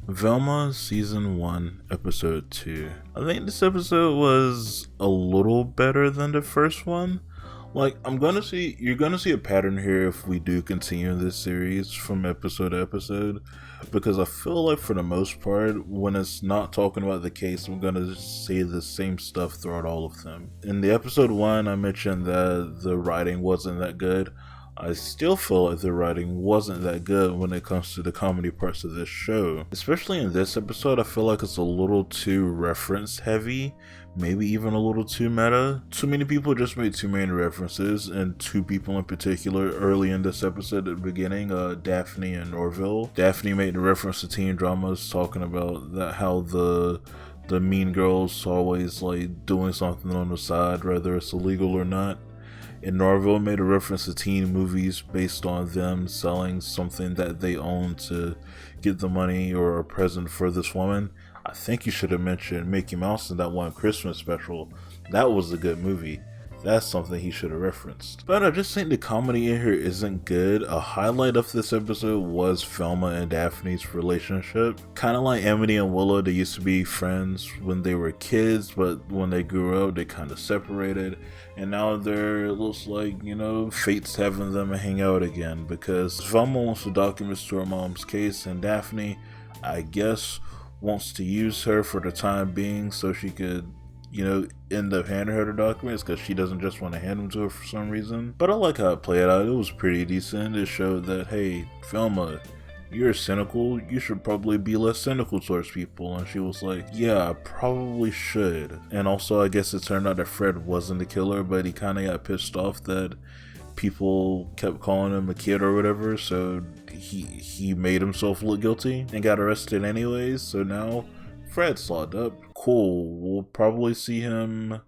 Velma Season 1, Episode 2. I think this episode was a little better than the first one. Like, you're gonna see a pattern here if we do continue this series from episode to episode. Because I feel like for the most part, when it's not talking about the case, I'm gonna say the same stuff throughout all of them. In the episode 1, I mentioned that the writing wasn't that good. I still feel like the writing wasn't that good when it comes to the comedy parts of this show. Especially in this episode, I feel like it's a little too reference heavy, maybe even a little too meta. Too many people just made too many references, and two people in particular early in this episode at the beginning, Daphne and Norville. Daphne made a reference to teen dramas, talking about how the mean girls always like doing something on the side, whether it's illegal or not. And Norville made a reference to teen movies based on them selling something that they own to get the money or a present for this woman. I think you should have mentioned Mickey Mouse in that one Christmas special. That was a good movie. That's something he should have referenced. But I just think the comedy in here isn't good. A highlight of this episode was Velma and Daphne's relationship. Kind of like Emily and Willow, they used to be friends when they were kids, but when they grew up, they kind of separated. And now it looks like, fate's having them hang out again, because Velma wants the documents to her mom's case, and Daphne, I guess, wants to use her for the time being so she could end up handing her the documents, because she doesn't just want to hand them to her for some reason. But I like how it played out. It was pretty decent. It showed that, hey, Velma, you're cynical. You should probably be less cynical towards people. And she was like, yeah, I probably should. And also, I guess it turned out that Fred wasn't the killer, but he kind of got pissed off that people kept calling him a kid or whatever. So he made himself look guilty and got arrested anyways. So now Fred's locked up. Cool. We'll probably see him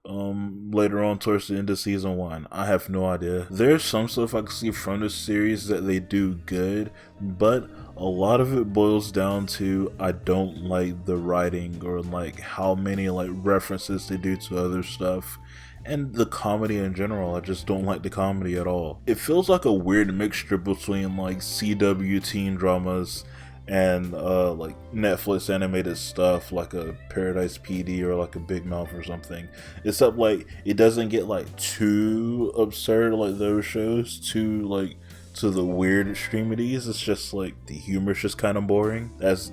later on towards the end of season 1. I have no idea. There's some stuff I can see from this series that they do good, but a lot of it boils down to I don't like the writing, or like how many like references they do to other stuff. And the comedy in general, I just don't like the comedy at all. It feels like a weird mixture between like CW teen dramas and like Netflix animated stuff like a Paradise PD or like a Big Mouth or something. Except like it doesn't get like too absurd like those shows, to the weird extremities. It's just like the humor's just kind of boring. As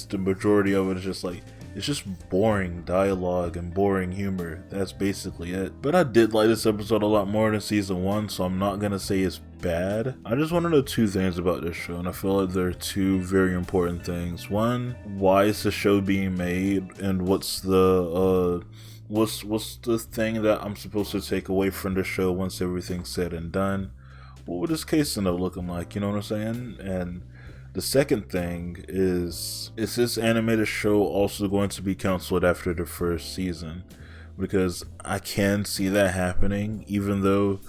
the majority of it is just like, it's just boring dialogue and boring humor. That's basically it. But I did like this episode a lot more than season 1, so I'm not gonna say it's bad. I just want to know two things about this show, and I feel like there are two very important things. One, why is the show being made, and what's the thing that I'm supposed to take away from the show once everything's said and done? What would this case end up looking like? You know what I'm saying? And the second thing is this animated show also going to be canceled after the first season? Because I can see that happening, even though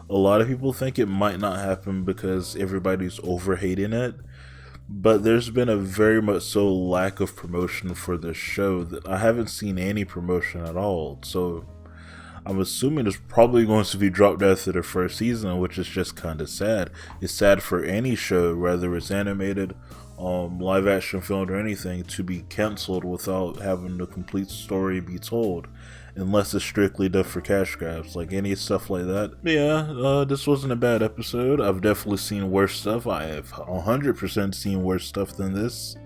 a lot of people think it might not happen because everybody's over-hating it. But there's been a very much so lack of promotion for this show that I haven't seen any promotion at all. So I'm assuming it's probably going to be dropped after the first season, which is just kind of sad. It's sad for any show, whether it's animated, live action filmed or anything, to be cancelled without having the complete story be told, unless it's strictly done for cash grabs, like any stuff like that. Yeah, this wasn't a bad episode. I've definitely seen worse stuff. I have 100% seen worse stuff than this.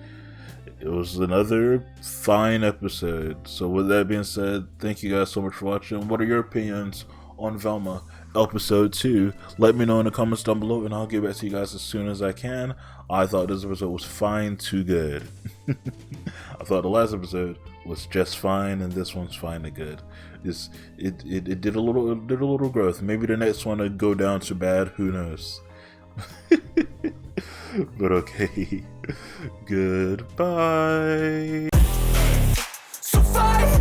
It was another fine episode. So with that being said, thank you guys so much for watching. What are your opinions on Velma episode 2? Let me know in the comments down below, and I'll get back to you guys as soon as I can. I thought this episode was fine to good. I thought the last episode was just fine, and this one's fine to good. It did a little growth. Maybe the next one will go down to bad. Who knows? But okay. Goodbye. So fight